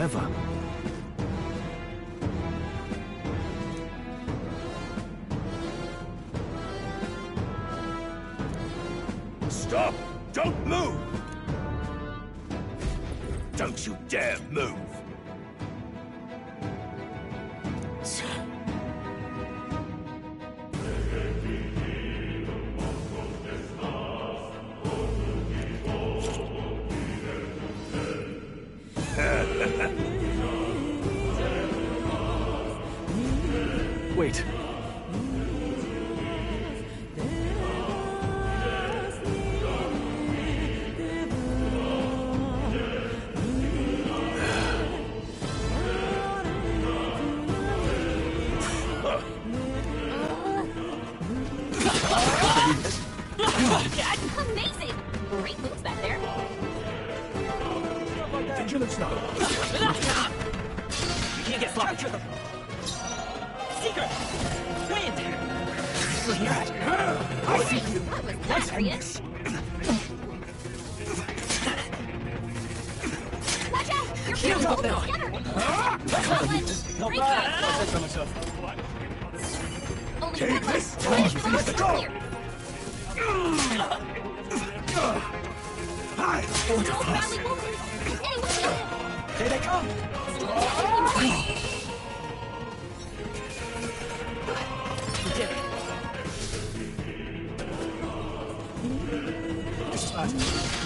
forever. Stop! Don't move! Don't you dare move! Wait. Amazing! Great moves back there. Vigilance now. You can't get sloppy. Secret! Wind! Still here? I see you. That was hilarious. Watch out! You're Shields up now. Great try. Only Take one this! left. Let's go! Clear. Hi! Don't badly wounded. Anyone else? Here they come! We did it. This is fast.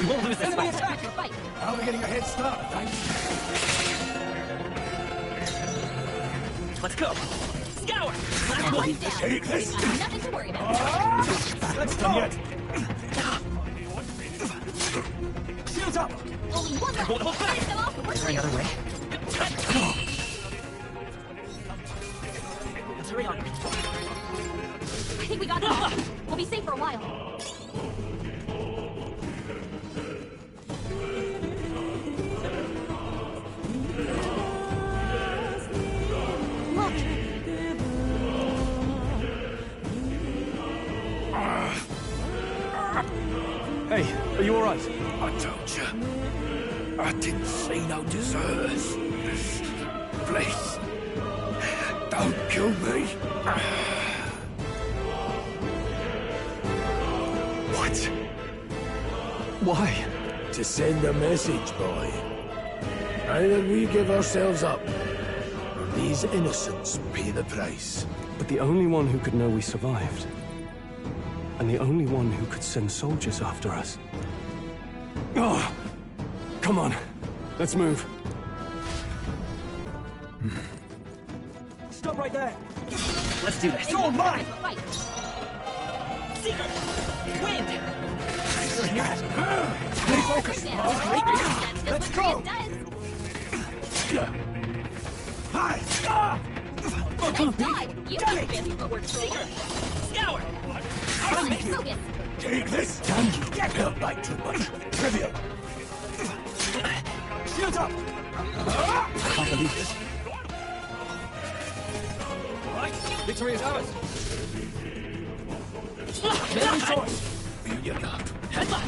We won't lose this Enemy fight. attack! Fight. How are we getting a head start? Let's go. Scour! One down. Take this! Got nothing to worry about. Let's go! Yet. Shields up! Only one left. Hold back. Finish them off. We're Is there any clear. other way? Let's hurry on. I think we got it. We'll be safe for a while. Look! Hey, are you alright? I told you. I didn't see no deserters. Please. Don't kill me. What? Why? To send a message, boy. Either we give ourselves up, or these innocents pay the price. But the only one who could know we survived. And the only one who could send soldiers after us. Oh! Come on. Let's move. Stop right there! Let's do this. You're mine! Fight. Secret! Wind! You're here. Stay focused. That's just Let's what go. Spirit does. Hi! Nice dive. You can fancy footwork, Secret. Scour! Come on, focus. Take this! Get help like too much. Trivial. Shields up! I can't believe this. Victory is ours! Enemy source! Feel your love. Headlock!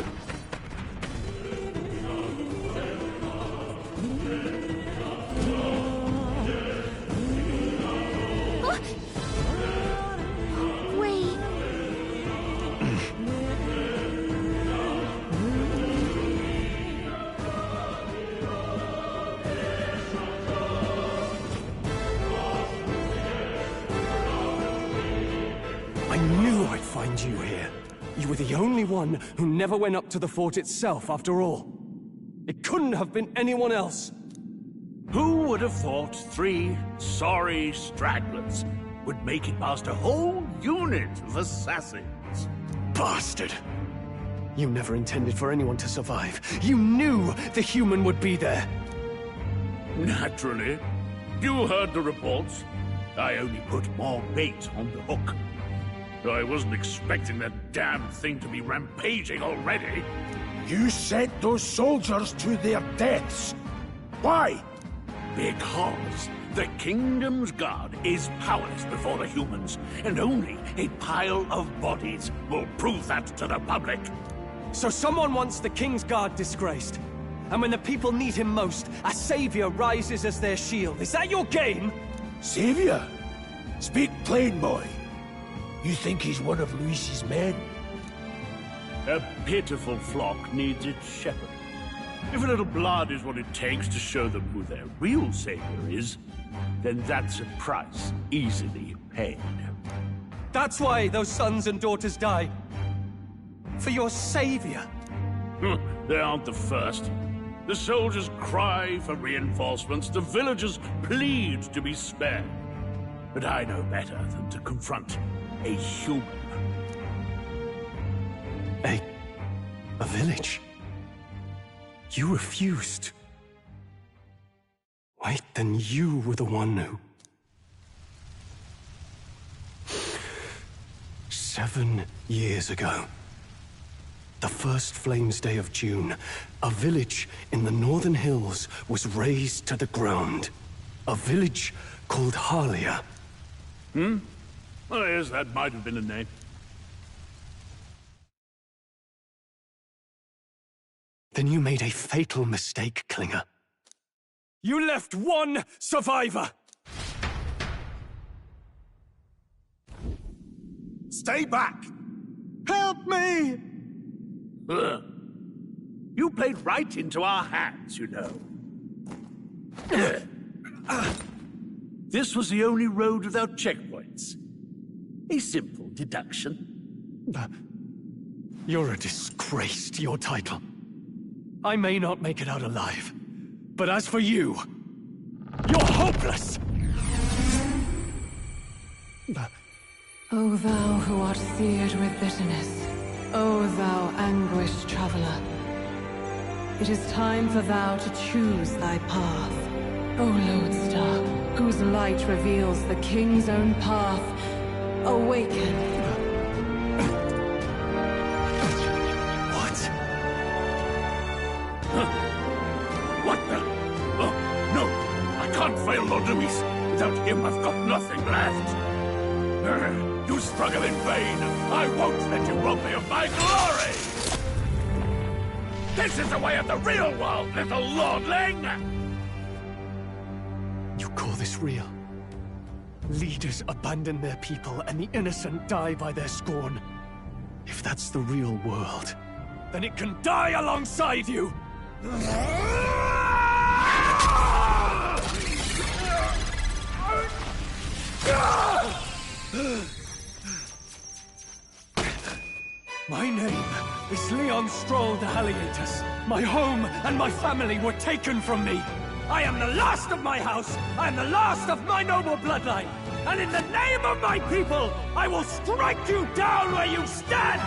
Wait. I knew I'd find you here. You were the only one who never went up to the fort itself, after all. It couldn't have been anyone else. Who would have thought 3 sorry stragglers would make it past a whole unit of assassins? Bastard! You never intended for anyone to survive. You knew the human would be there. Naturally. You heard the reports. I only put more bait on the hook. I wasn't expecting that damn thing to be rampaging already. You sent those soldiers to their deaths. Why? Because the kingdom's guard is powerless before the humans, and only a pile of bodies will prove that to the public. So someone wants the King's Guard disgraced. And when the people need him most, a savior rises as their shield. Is that your game? Savior? Speak plain, boy. You think he's one of Luis's men? A pitiful flock needs its shepherd. If a little blood is what it takes to show them who their real savior is, then that's a price easily paid. That's why those sons and daughters die. For your savior. They aren't the first. The soldiers cry for reinforcements, the villagers plead to be spared. But I know better than to confront a human. A village? You refused. Wait, then you were the one who... 7 years ago. The first Flames Day of June, a village in the northern hills was razed to the ground. A village called Harlia. Oh, yes, that might have been a name. Then you made a fatal mistake, Klinger. You left one survivor! Stay back! Help me! Ugh. You played right into our hands, you know. This was the only road without checkpoints. A simple deduction. You're a disgrace to your title. I may not make it out alive, but as for you, you're hopeless! O thou who art seared with bitterness, O thou anguished traveler, it is time for thou to choose thy path. O lodestar, whose light reveals the king's own path, awaken. What? What the? Oh, no! I can't fail Lord Luis. Without him, I've got nothing left. You struggle in vain. I won't let you rob me of my glory! This is the way of the real world, little lordling! You call this real? Leaders abandon their people and the innocent die by their scorn. If that's the real world, then it can die alongside you! My name is Leon Stroll de Halliatus. My home and my family were taken from me. I am the last of my house. I am the last of my noble bloodline. And in the name of my people, I will strike you down where you stand!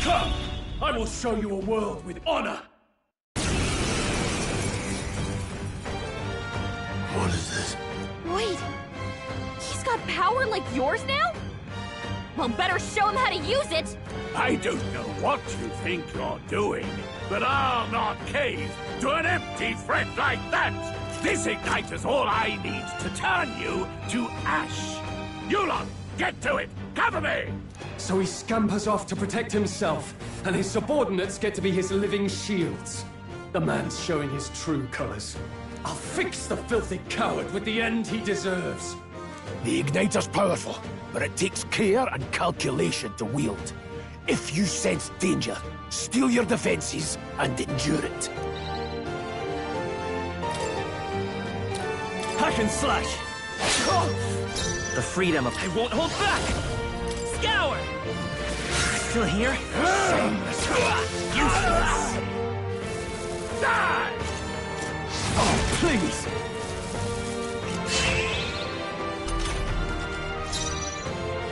Come! I will show you a world with honor! What is this? Wait! He's got power like yours now? Well, better show him how to use it! I don't know what you think you're doing, but I'll not cave to an empty threat like that! This igniter's all I need to turn you to ash! You lot, get to it! Cover me! So he scampers off to protect himself, and his subordinates get to be his living shields. The man's showing his true colors. I'll fix the filthy coward with the end he deserves. The igniter's powerful, but it takes care and calculation to wield. If you sense danger, steel your defenses and endure it. Hack and slash! The freedom of... I won't hold back! Scour! Still here? Shameless. Useless! Die! Oh, please!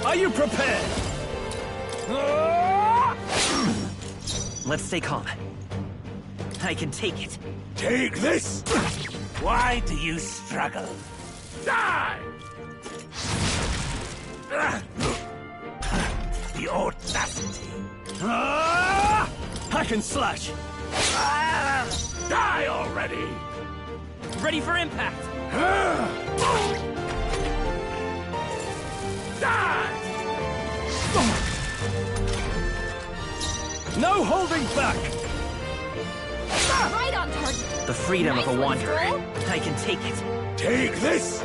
Are you prepared? Let's stay calm. I can take it. Take this! Why do you struggle? Die! The audacity! Hack and slash! Die already! Ready for impact! Die! No holding back! Right on target. The freedom Nice of a one, wanderer. Stroll. I can take it. Take this!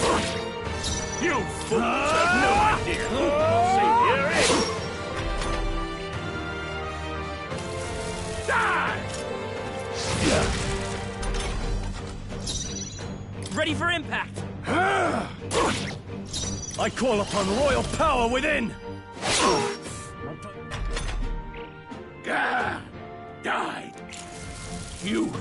You fools have no idea who your savior is! Die! Ready for impact! I call upon royal power within! Gah! Die! You!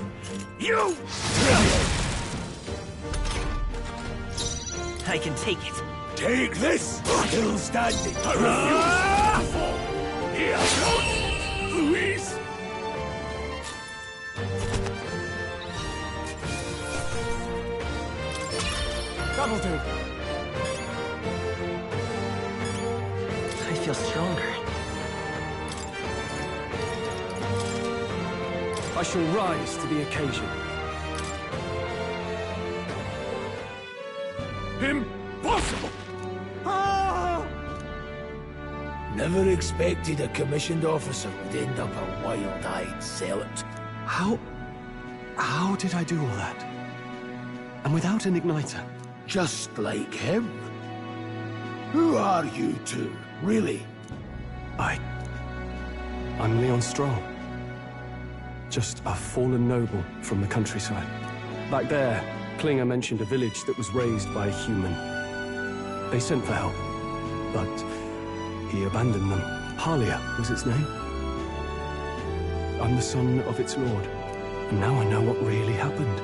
I can take it. Take this! Still standing! I refuse to fall! Here goes Louise! That'll do. I feel stronger. I shall rise to the occasion. Impossible! Never expected a commissioned officer would end up a wild-eyed zealot. How did I do all that? And without an igniter? Just like him. Who are you two, really? I'm Leon Stroll. Just a fallen noble from the countryside. Back there, Klinger mentioned a village that was raised by a human. They sent for help, but he abandoned them. Halia was its name. I'm the son of its lord, and now I know what really happened.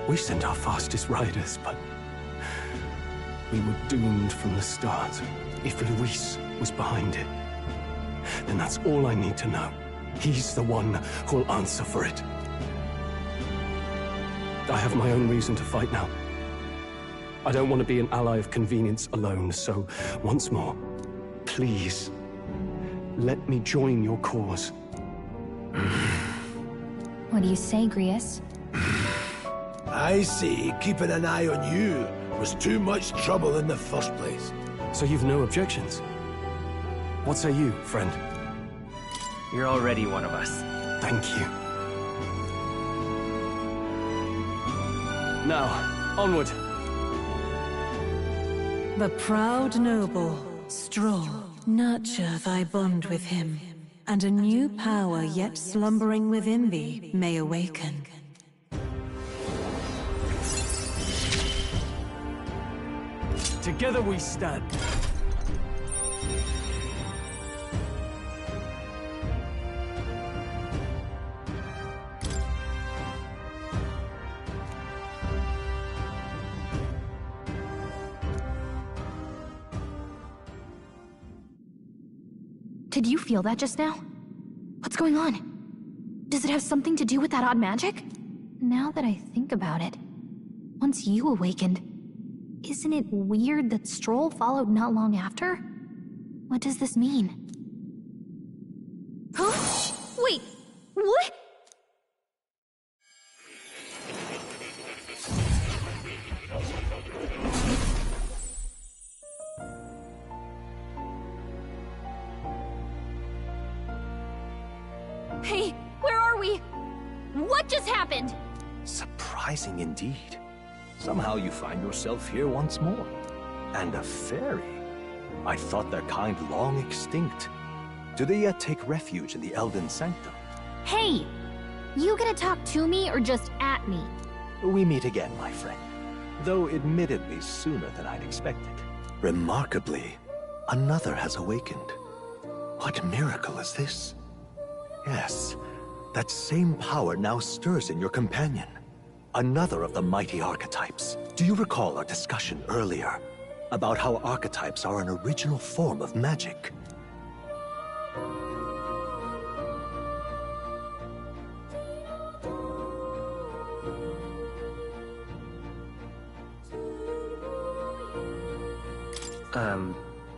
We sent our fastest riders, but we were doomed from the start. If Luis was behind it, then that's all I need to know. He's the one who'll answer for it. I have my own reason to fight now. I don't want to be an ally of convenience alone, so once more, please, let me join your cause. What do you say, Grius? I say keeping an eye on you was too much trouble in the first place. So you've no objections? What say you, friend? You're already one of us. Thank you. Now, onward. The proud noble, Stroll, nurture thy bond with him, and a new power yet slumbering within thee may awaken. Together we stand. Did you feel that just now? What's going on? Does it have something to do with that odd magic? Now that I think about it, once you awakened, isn't it weird that Stroll followed not long after? What does this mean? Huh? Wait, what? Hey, where are we? What just happened? Surprising indeed. Somehow you find yourself here once more. And a fairy. I thought their kind long extinct. Do they yet take refuge in the Elden Sanctum? Hey! You gonna talk to me or just at me? We meet again, my friend. Though admittedly sooner than I'd expected. Remarkably, another has awakened. What miracle is this? Yes, that same power now stirs in your companion. Another of the mighty archetypes. Do you recall our discussion earlier about how archetypes are an original form of magic?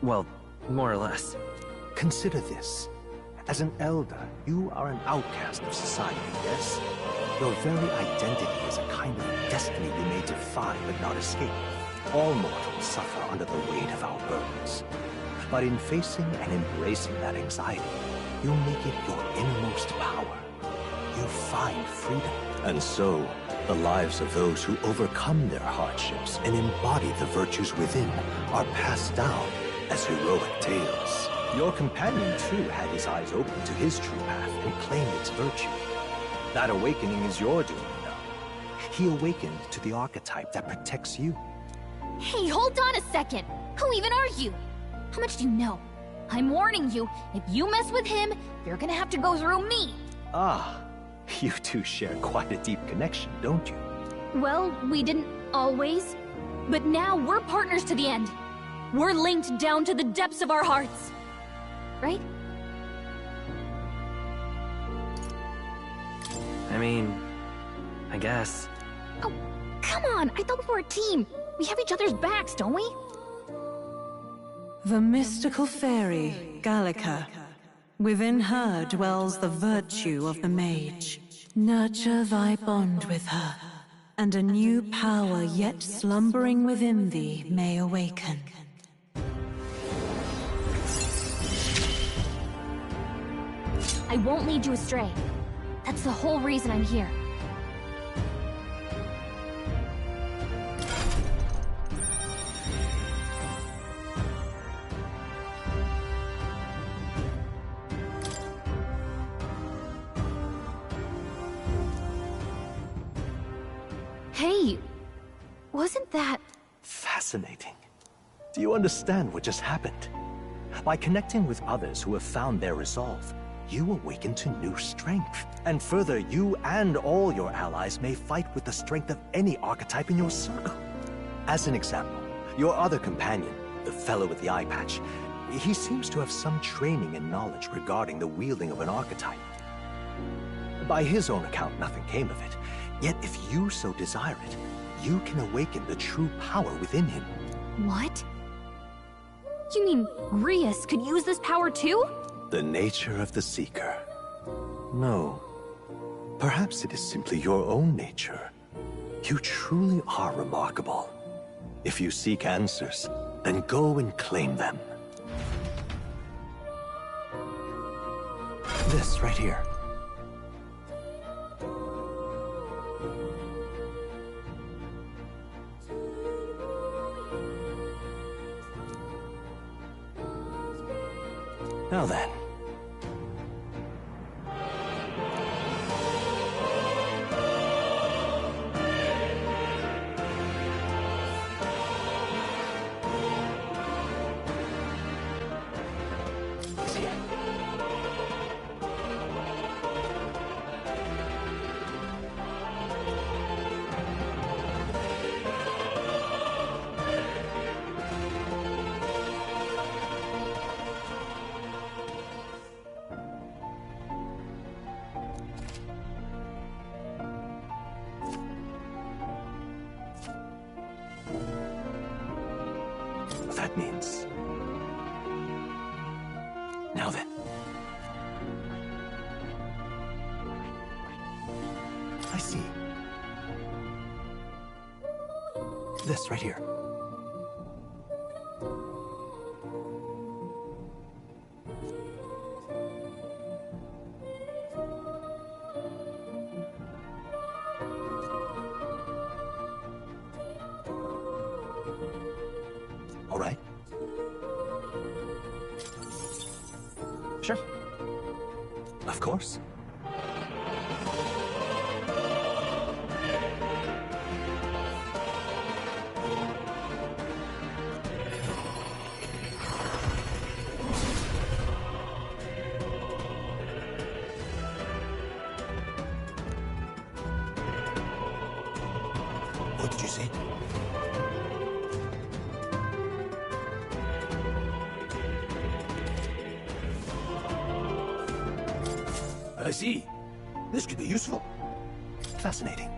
Well, more or less. Consider this. As an elder, you are an outcast of society, yes? Your very identity is a kind of destiny you may defy but not escape. All mortals suffer under the weight of our burdens. But in facing and embracing that anxiety, you make it your innermost power. You find freedom. And so, the lives of those who overcome their hardships and embody the virtues within are passed down as heroic tales. Your companion, too, had his eyes open to his true path and claimed its virtue. That awakening is your doing, though. He awakened to the archetype that protects you. Hey, hold on a second! Who even are you? How much do you know? I'm warning you, if you mess with him, you're gonna have to go through me! Ah, you two share quite a deep connection, don't you? Well, we didn't always. But now we're partners to the end. We're linked down to the depths of our hearts. Right? I mean, I guess. Oh, come on! I thought we were a team! We have each other's backs, don't we? The mystical fairy, Gallica. Within her dwells the virtue of the mage. Nurture thy bond with her, and a new power yet slumbering within thee may awaken. I won't lead you astray. That's the whole reason I'm here. Hey, wasn't that... Fascinating. Do you understand what just happened? By connecting with others who have found their resolve, you awaken to new strength. And further, you and all your allies may fight with the strength of any archetype in your circle. As an example, your other companion, the fellow with the eye patch, he seems to have some training and knowledge regarding the wielding of an archetype. By his own account, nothing came of it. Yet if you so desire it, you can awaken the true power within him. What? You mean Rias could use this power too? The nature of the Seeker. No. Perhaps it is simply your own nature. You truly are remarkable. If you seek answers, then go and claim them. This right here. Now then. That means. Now then. I see. This right here. All right. Sure. Of course. What did you say? I see. This could be useful. Fascinating.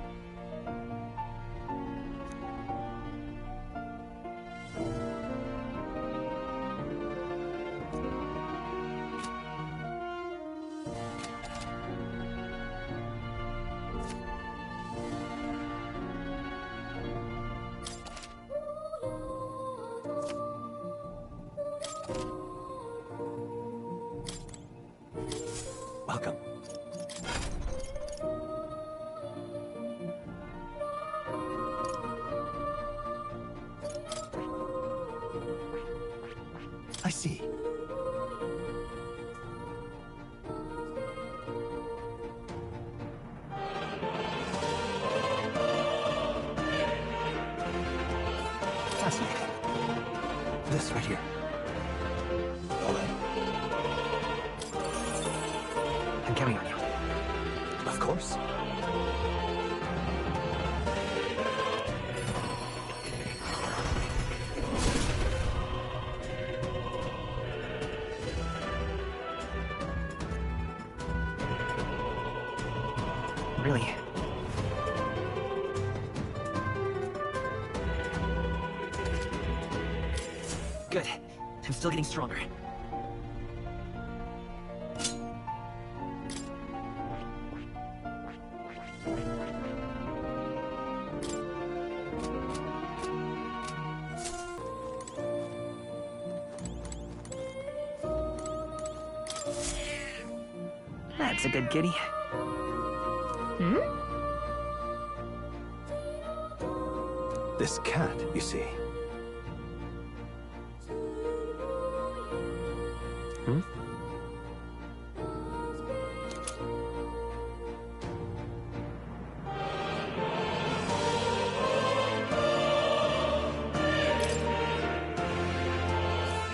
Welcome. I see. Fascinating. This right here. All right. I'm counting on you. Of course. Really? Good. I'm still getting stronger. That's a good kitty. This cat, you see.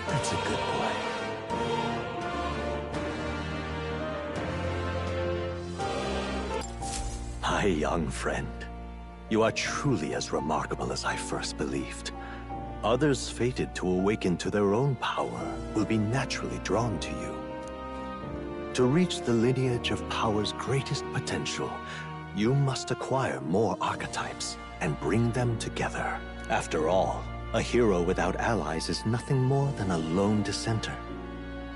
That's a good boy. My young friend, you are truly as remarkable as I first believed. Others fated to awaken to their own power will be naturally drawn to you. To reach the lineage of power's greatest potential, you must acquire more archetypes and bring them together. After all, a hero without allies is nothing more than a lone dissenter.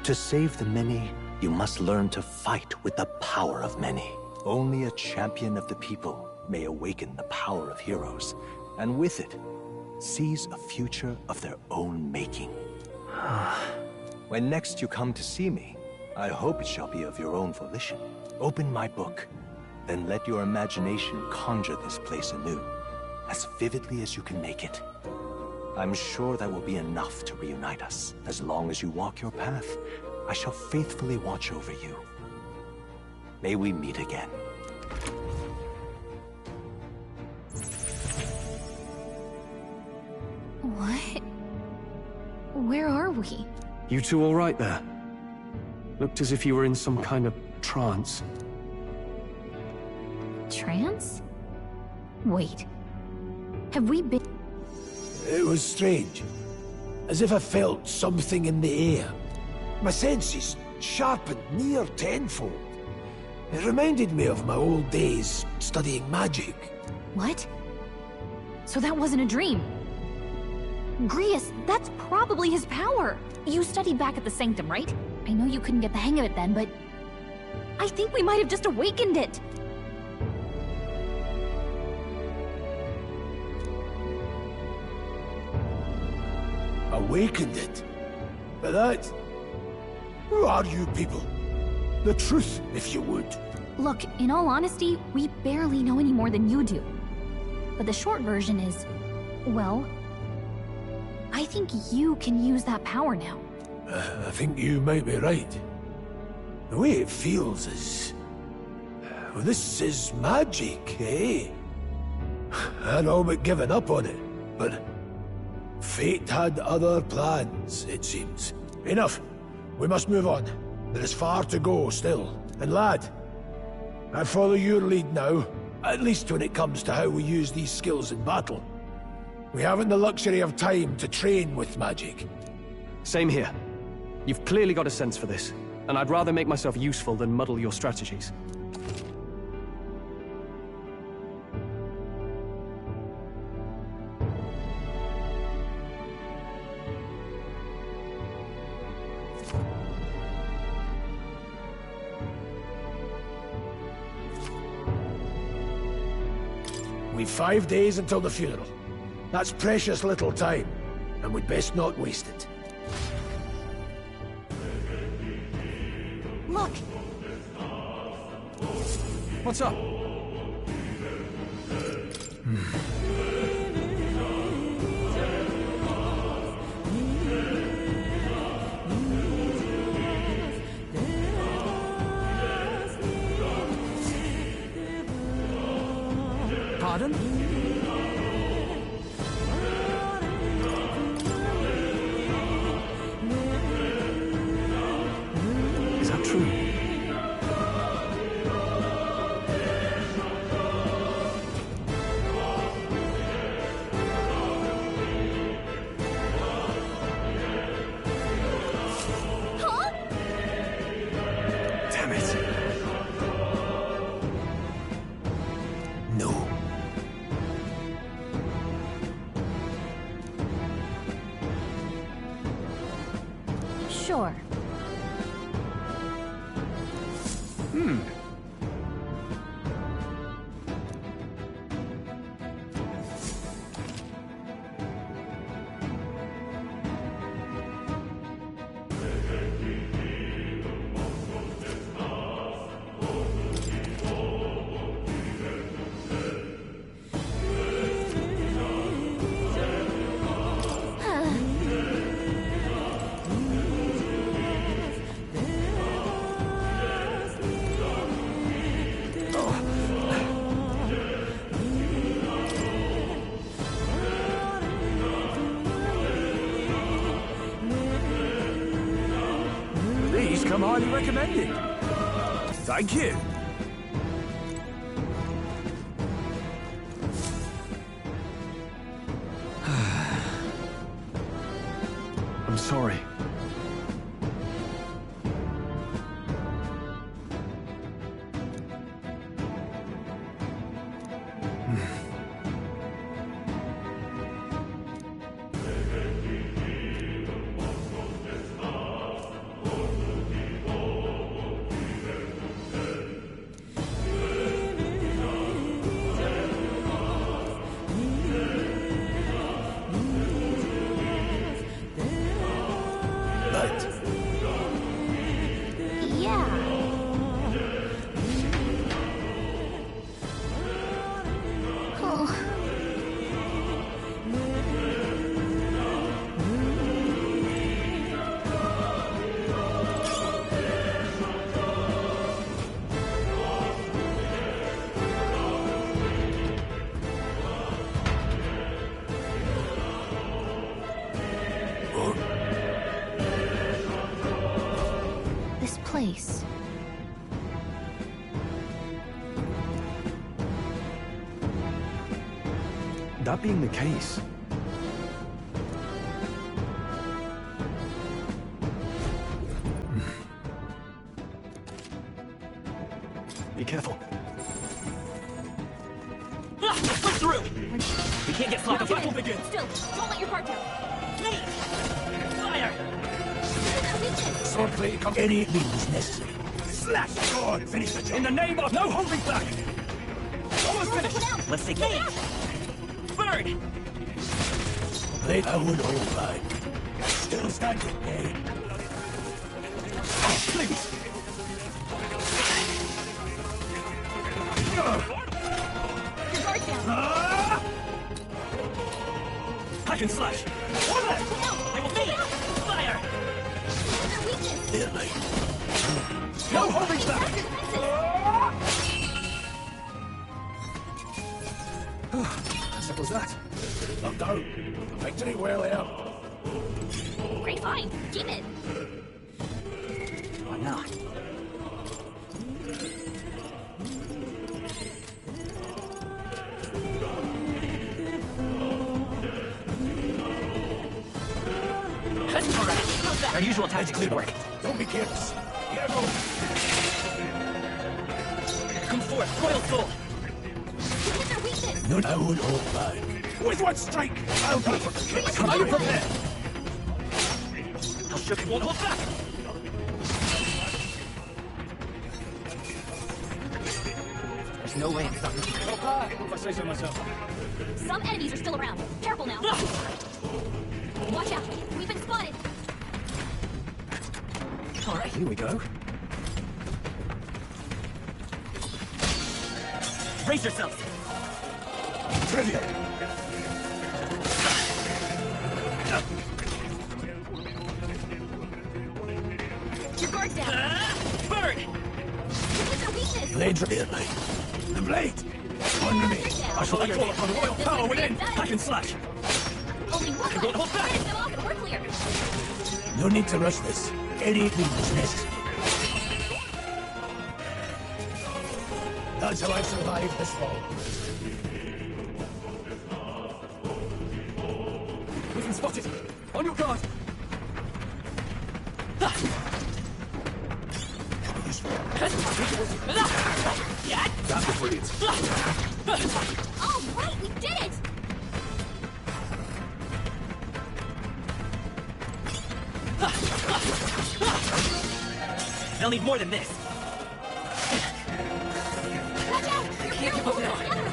To save the many, you must learn to fight with the power of many. Only a champion of the people may awaken the power of heroes, and with it, seize a future of their own making. When next you come to see me, I hope it shall be of your own volition. Open my book, then let your imagination conjure this place anew, as vividly as you can make it. I'm sure that will be enough to reunite us. As long as you walk your path, I shall faithfully watch over you. May we meet again. What? Where are we? You two all right there? Looked as if you were in some kind of trance. Trance? Wait. Have we been... It was strange. As if I felt something in the air. My senses sharpened near tenfold. It reminded me of my old days studying magic. What? So that wasn't a dream. Grius, that's probably his power. You studied back at the Sanctum, right? I know you couldn't get the hang of it then, but... I think we might have just awakened it. Awakened it? But that... Who are you people? The truth, if you would. Look, in all honesty, we barely know any more than you do. But the short version is... well... I think you can use that power now. I think you might be right. The way it feels is... well, this is magic, eh? I'd all but given up on it, but... fate had other plans, it seems. Enough. We must move on. There is far to go still. And lad, I follow your lead now, at least when it comes to how we use these skills in battle. We haven't the luxury of time to train with magic. Same here. You've clearly got a sense for this, and I'd rather make myself useful than muddle your strategies. We've 5 days until the funeral. That's precious little time, and we'd best not waste it. Look! What's up? Pardon? Is that true? Huh? Damn it. No. Sure. These come highly recommended. Thank you. I'm sorry. Right. Yeah. Oh. This place. That being the case, Be careful. Ah, push through! We can't get flopped. The fight will begin. Still, don't let your guard down. Please! Fire! Swordplay, come any means necessary. Slash! Sword! Finish the job! in the name of no holding back! Almost Put finished! down. Let's take aim! Burn! Let I would hold back. Still standing, eh? Please! Your guard down. I can slash! I will fade! Fire! Your weakness. There, like. No holding back! Settles that. Look out. Victory well out. Great find. Keep it. Why not? That's correct. Our usual tactics should work. Don't be careless. Careful. Come forth, Royal Soul! Hit their weakness. No, I would hold back. With one strike! I'll go for the kick. Are you prepared? I'll show you won't hold back! There's no way I'm stopping you. If I say so myself. Some enemies are still around. Careful now. Watch out. We've been spotted. All right. Here we go. Brace yourself. Trivial. Your guard's down. Bird! What's your weakness? Blade revealed. The blade! On me! I shall call upon royal power within. Hack and slash. Only one Don't hold left. back. Finish them off and we're clear. No need to rush this. Anything is necessary. That's how I've survived this fall. We've been spotted. On your guard. That was brilliant. All right, we did it! They'll need more than this. Watch out! You're barely holding together!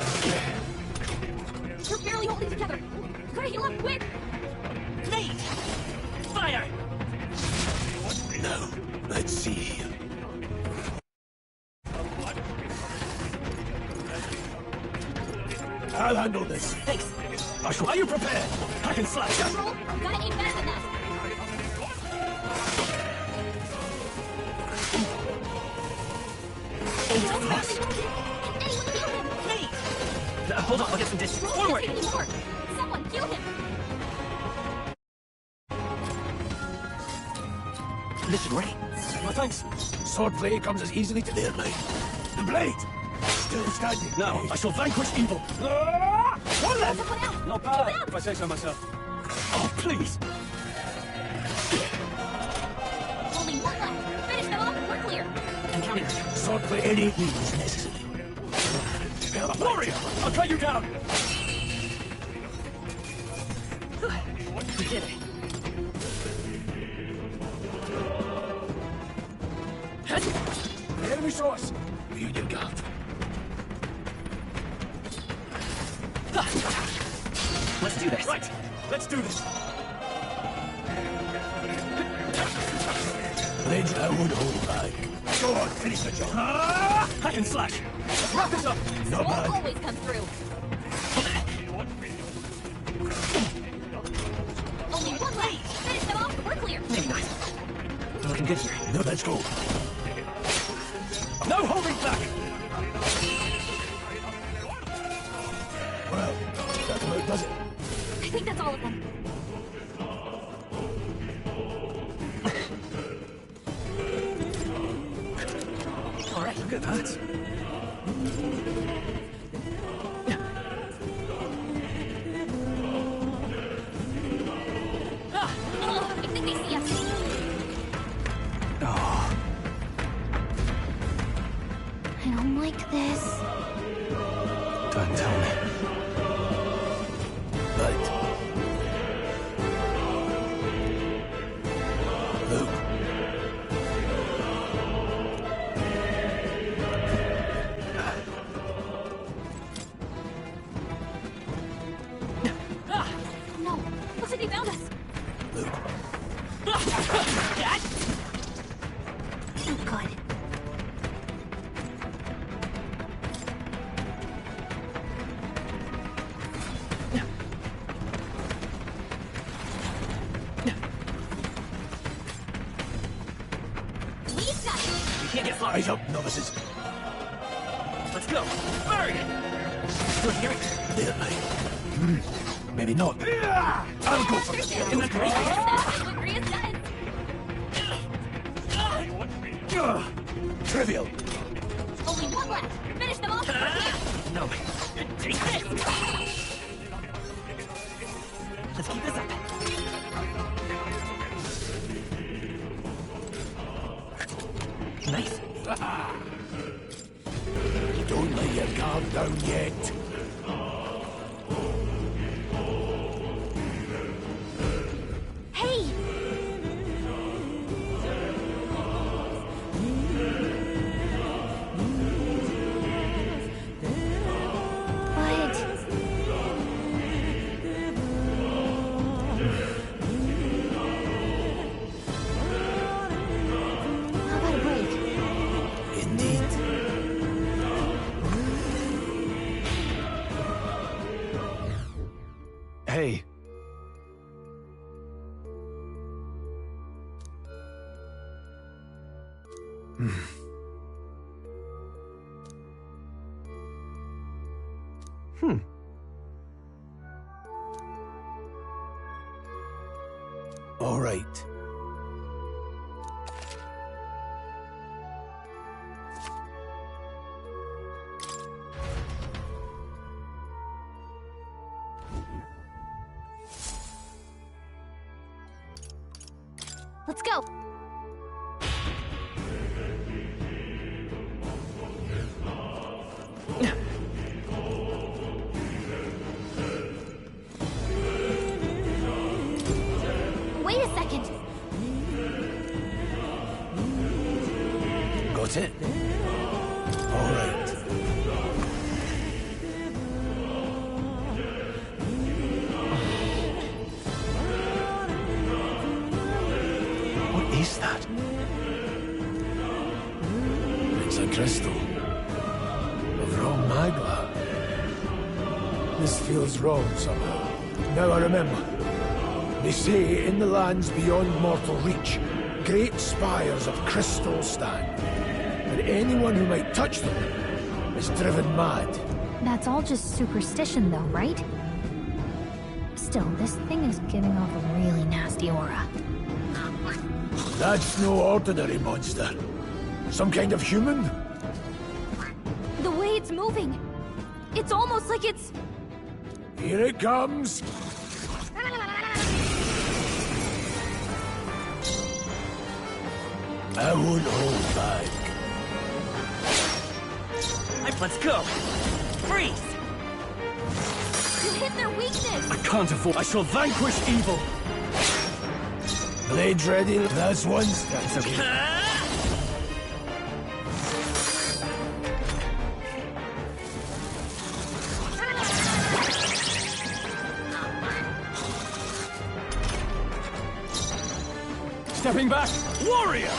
You're barely holding together! Gotta heal up quick! Mate! Fire! Now, let's see. I'll handle this. Thanks. Are you prepared? Hack and slash. Control, gotta aim better than that! Anyone heal him! Mate! Hold on, I'll get some distance. Roll Forward! can't take anymore! Someone heal him! This should work. Well, thanks. Swordplay comes as easily to their mind. The blade! Still standing. Now, I shall vanquish evil. One left! Someone out! Not bad, if I say so myself. Oh, please! Only one left! Finish them off and we're clear! I'm counting. Swordplay, anything is necessary. Warrior! I'll cut you down! We did it. The enemy saw us. Be on your guard. Let's do this. Right, let's do this. Blades, I won't hold back. Go on, finish the job. Hack and slash. Let's wrap this up. Not Won't bad. always come through! Only one left! Finish them off and we're clear! Maybe not. We're looking good here. No, let's go. No holding back! Well, that about does it. I think that's all of them. All right. Look at that. Oh, I think they see us. I don't like this. Don't tell me. Right. Luke. No, looks like they found us. Luke. Dad? Oh, good. We've got it. We can't get far. Eyes up, novices. Let's go. Bird! Do it here. There, mate. Maybe not. I'll go for the kill. In the green. That's what Ria's done. Trivial. Only one left. Finish them off. No. Take this. Let's keep this up. Nice. Don't lay your guard down yet. Hey! But... How about a break? Indeed. All right. Let's go! Wait a second! Got it? All right. What is that? It's a crystal. Of raw magma. This feels wrong somehow. Now I remember. They say in the lands beyond mortal reach, great spires of crystal stand. And anyone who might touch them is driven mad. That's all just superstition though, right? Still, this thing is giving off a really nasty aura. That's no ordinary monster. Some kind of human? The way it's moving, it's almost like it's... Here it comes! I won't hold back. Let's go! Freeze! You hit their weakness! I can't afford. I shall vanquish evil. Blades ready? That's one step. It's okay. Stepping back, warrior!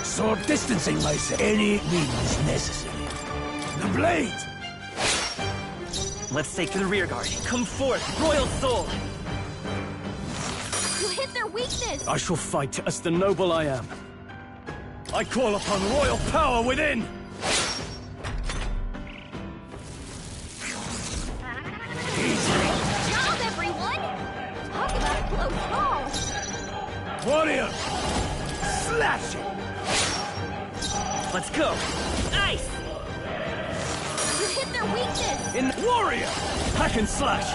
Sword distancing myself. Any means necessary. The blade! Let's take to the rear guard. Come forth, royal soul! You hit their weakness! I shall fight as the noble I am. I call upon royal power within! Job, everyone! Talk about a close call! Warrior! Slash it! Let's go! Ice! You hit their weakness! In warrior! Hack and slash!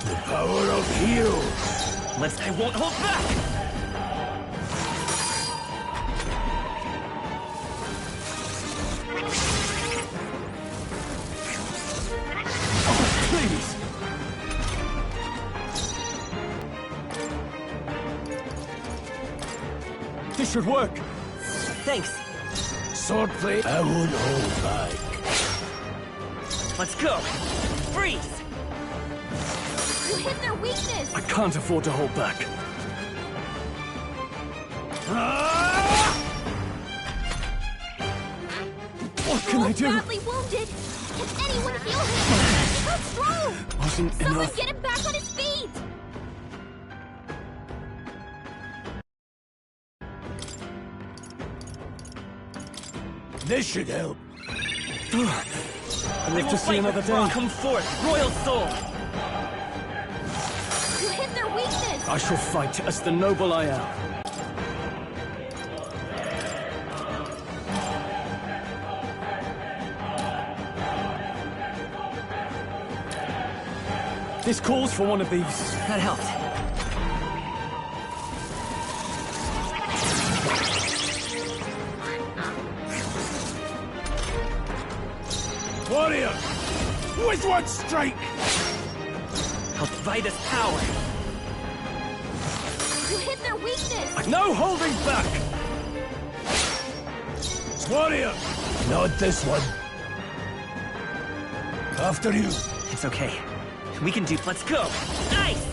The power of heroes! I won't hold back! Please! This should work! Thanks! Swordplay, I won't hold back. Let's go! Freeze! You hit their weakness! I can't afford to hold back. What can I do? Badly wounded! Can anyone heal him? How strong! Wasn't Someone enough. get him back on his feet! This should help. I live to see another day. Come forth, royal soul! You hit their weakness! I shall fight as the noble I am. This calls for one of these. That helped. Warrior! With one strike! I'll divide this power. You hit their weakness! No holding back! Warrior! Not this one. After you. It's okay. We can do... Let's go! Ice!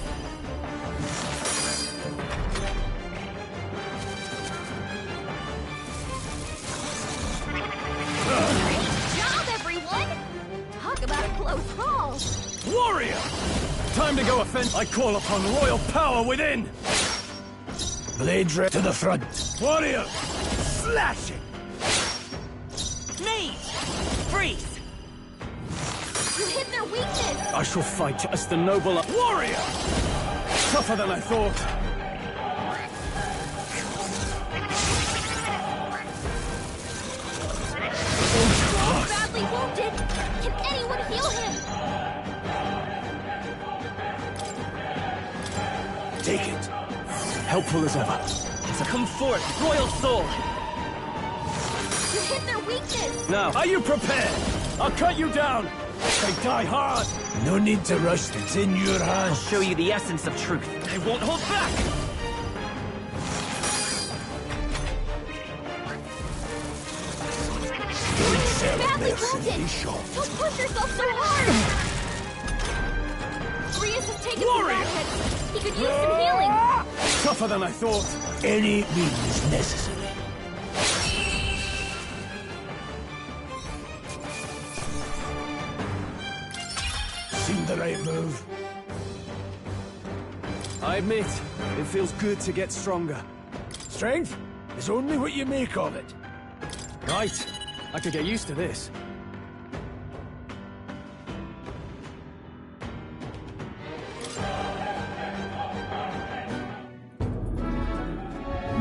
Job, everyone! Talk about a close call! Warrior! Time to go offend. I call upon royal power within! Blade right to the front. Warrior! Slash it! Maze! Freeze! You hit their weakness! I shall fight as the noble warrior! Tougher than I thought. Badly wounded! Can anyone heal him? Take it. Helpful as ever. Come forth, royal soul! You hit their weakness! Now, are you prepared? I'll cut you down! They die hard! No need to rush. It's in your hands. Show you the essence of truth. I won't hold back! Badly wounded! Don't push yourself so hard! Rias has taken some bad hits. He could use some healing. Tougher than I thought. Any means necessary. Seemed the right move. I admit, it feels good to get stronger. Strength is only what you make of it. Right. I could get used to this.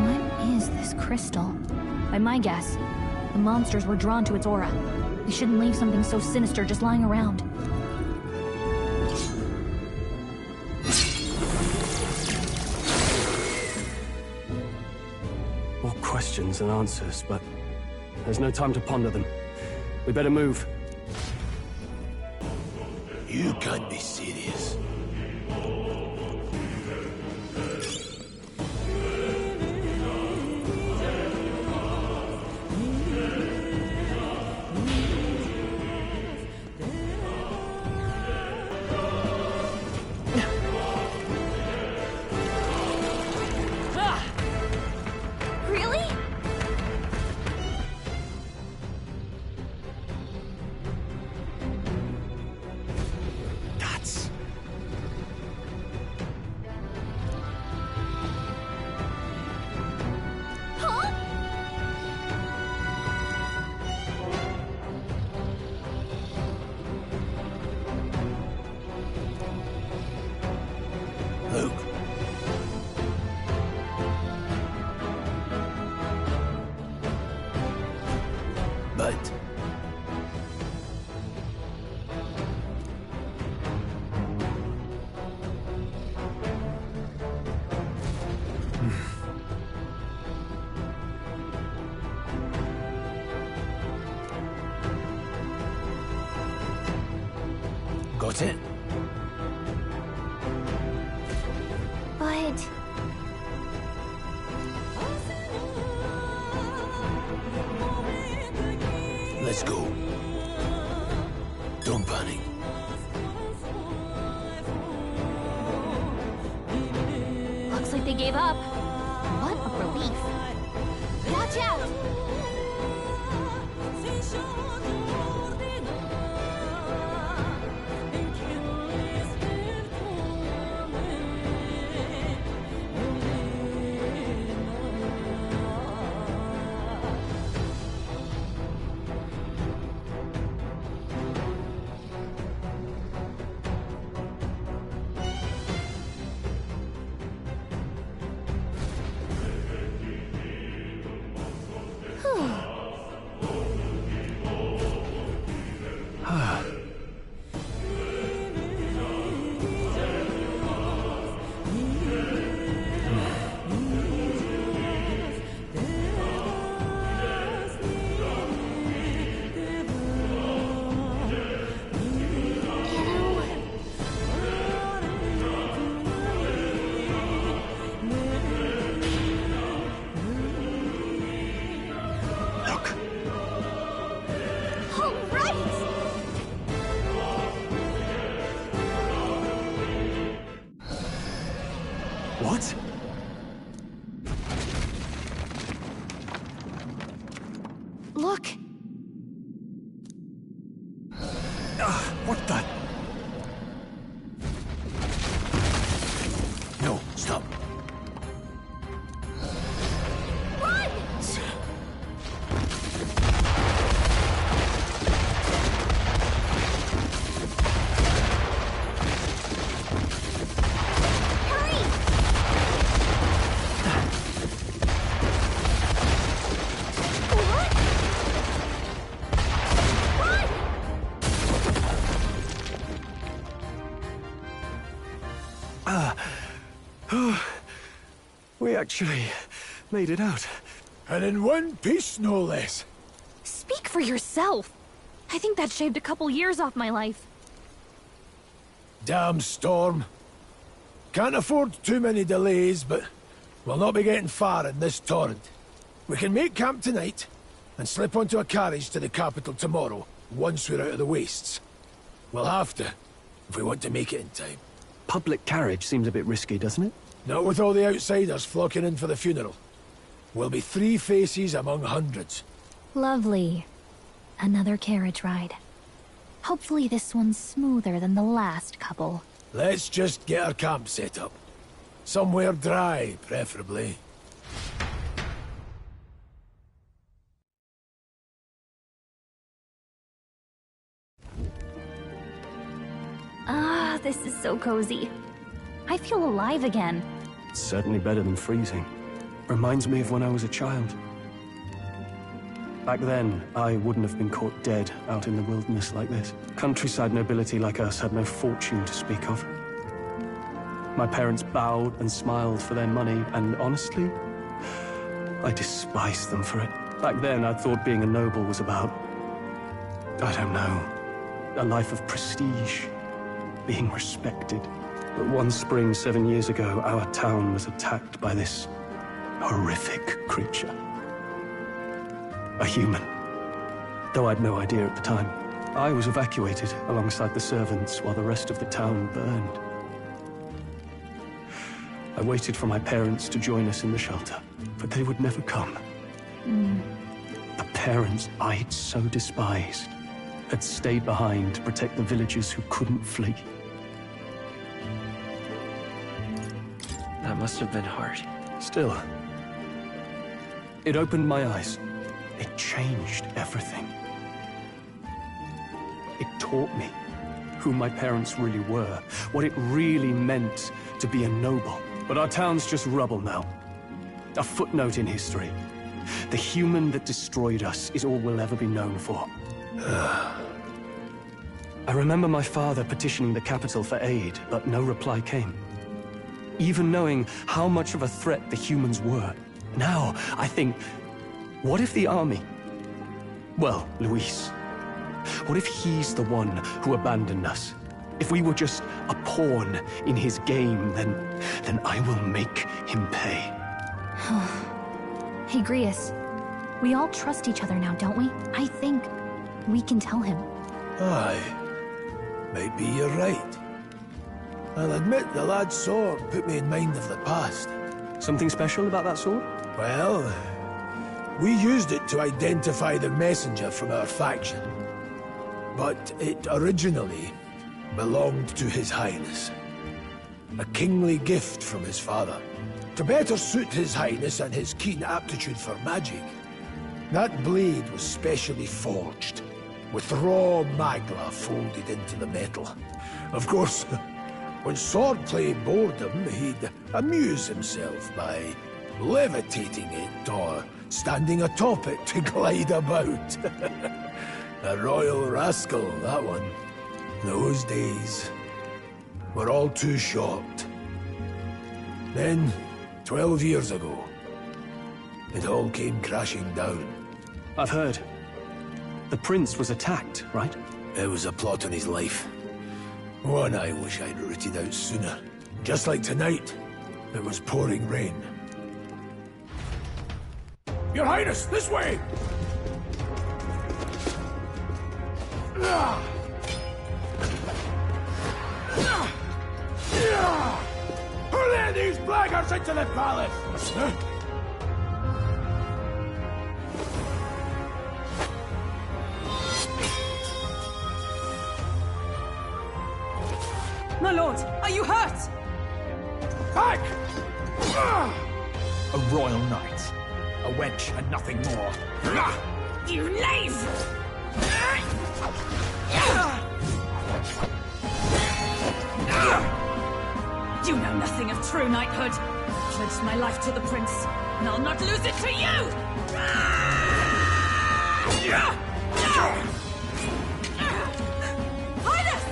What is this crystal? By my guess, the monsters were drawn to its aura. We shouldn't leave something so sinister just lying around. More questions than answers, but there's no time to ponder them. We better move. You can't be serious. Really? That's... Huh? Look. But got it? But... Let's go. Don't panic. looks like they gave up. What a relief. Watch out! What? Look! What the? No, stop. We actually made it out. And in one piece, no less. Speak for yourself. I think that shaved a couple years off my life. Damn storm. Can't afford too many delays, but we'll not be getting far in this torrent. We can make camp tonight, and slip onto a carriage to the capital tomorrow, once we're out of the wastes. We'll have to, if we want to make it in time. Public carriage seems a bit risky, doesn't it? Not with all the outsiders flocking in for the funeral. We'll be 3 faces among hundreds. Lovely. Another carriage ride. Hopefully this one's smoother than the last couple. Let's just get our camp set up. Somewhere dry, preferably. Ah, this is so cozy. I feel alive again. It's certainly better than freezing. Reminds me of when I was a child. Back then, I wouldn't have been caught dead out in the wilderness like this. Countryside nobility like us had no fortune to speak of. My parents bowed and smiled for their money, and honestly, I despised them for it. Back then, I thought being a noble was about, I don't know, a life of prestige, being respected. But one spring 7 years ago, our town was attacked by this horrific creature. A human. Though I'd no idea at the time. I was evacuated alongside the servants while the rest of the town burned. I waited for my parents to join us in the shelter, but they would never come. The parents I'd so despised had stayed behind to protect the villagers who couldn't flee. That must have been hard. Still, it opened my eyes. It changed everything. It taught me who my parents really were, what it really meant to be a noble. But our town's just rubble now. A footnote in history. The human that destroyed us is all we'll ever be known for. I remember my father petitioning the capital for aid, but no reply came. Even knowing how much of a threat the humans were. Now, I think, what if the army? Well, Luis. What if he's the one who abandoned us? If we were just a pawn in his game, then I will make him pay. Hey, Grius. We all trust each other now, don't we? I think we can tell him. Aye. Maybe you're right. I'll admit the lad's sword put me in mind of the past. Something special about that sword? Well, we used it to identify the messenger from our faction. But it originally belonged to His Highness. A kingly gift from his father. To better suit His Highness and his keen aptitude for magic, that blade was specially forged, with raw magla folded into the metal. Of course, when swordplay bored him, he'd amuse himself by levitating it or standing atop it to glide about. A royal rascal, that one. Those days were all too short. Then, 12 years ago, it all came crashing down. I've heard. The prince was attacked, right? It was a plot on his life. One I wish I'd rooted out sooner. Just like tonight, it was pouring rain. Your Highness, this way! Hurl these blackguards into the palace! My lord, are you hurt? Back! A royal knight. A wench and nothing more. You knave! You know nothing of true knighthood. Pledged my life to the prince, and I'll not lose it to you! Highness!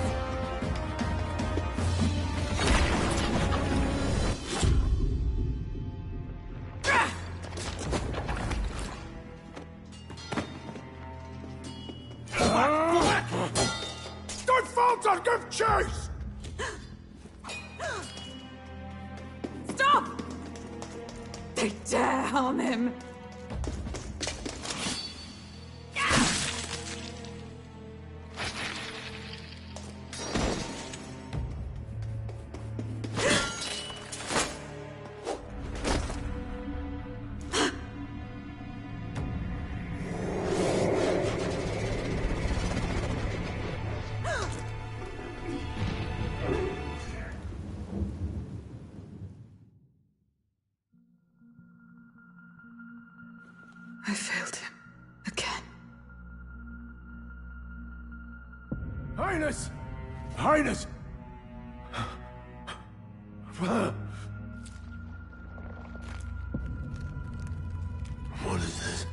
they dare harm him? I failed him. Again. Highness! Highness! What is this?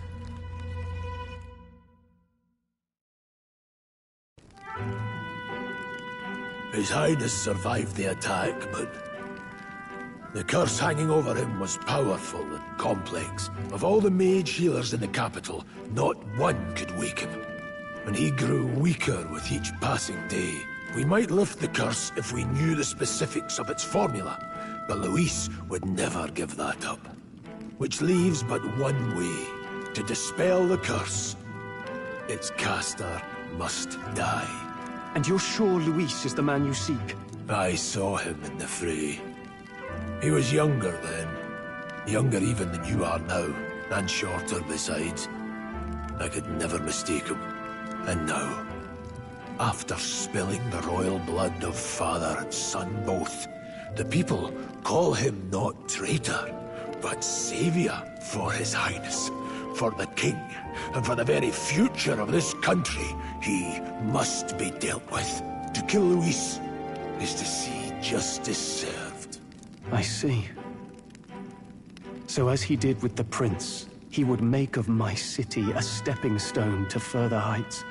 His Highness survived the attack, but the curse hanging over him was powerful and complex. Of all the mage healers in the capital, not one could wake him. And he grew weaker with each passing day. We might lift the curse if we knew the specifics of its formula, but Luis would never give that up. Which leaves but one way to dispel the curse. Its caster must die. And you're sure Luis is the man you seek? I saw him in the fray. He was younger then. Younger even than you are now, and shorter besides. I could never mistake him. And now, after spilling the royal blood of father and son both, the people call him not traitor, but savior for his highness, for the king, and for the very future of this country. He must be dealt with. To kill Luis is to see justice served. I see. So as he did with the prince, he would make of my city a stepping stone to further heights.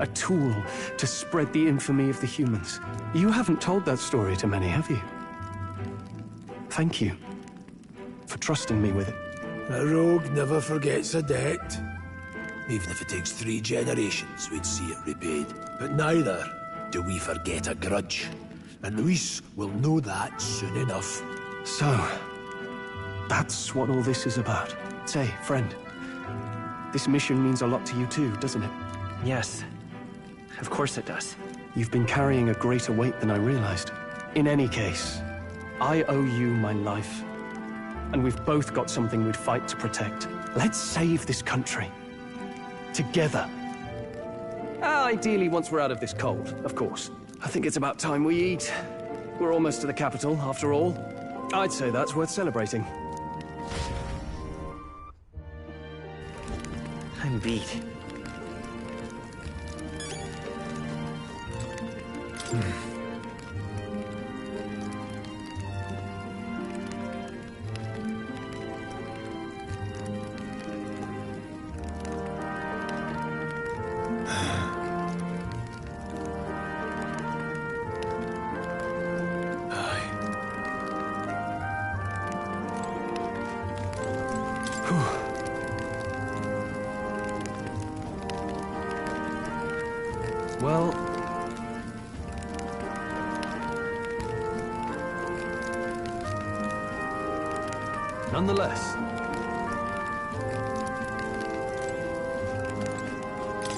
A tool to spread the infamy of the humans. You haven't told that story to many, have you? Thank you for trusting me with it. A rogue never forgets a debt. Even if it takes 3 generations, we'd see it repaid. But neither do we forget a grudge. And Luis will know that soon enough. So, that's what all this is about. Say, friend, this mission means a lot to you too, doesn't it? Yes. Of course it does. You've been carrying a greater weight than I realized. In any case, I owe you my life. And we've both got something we'd fight to protect. Let's save this country. Together. Ideally, once we're out of this cold, of course. I think it's about time we eat. We're almost to the capital, after all. I'd say that's worth celebrating. I'm beat. Well... nonetheless...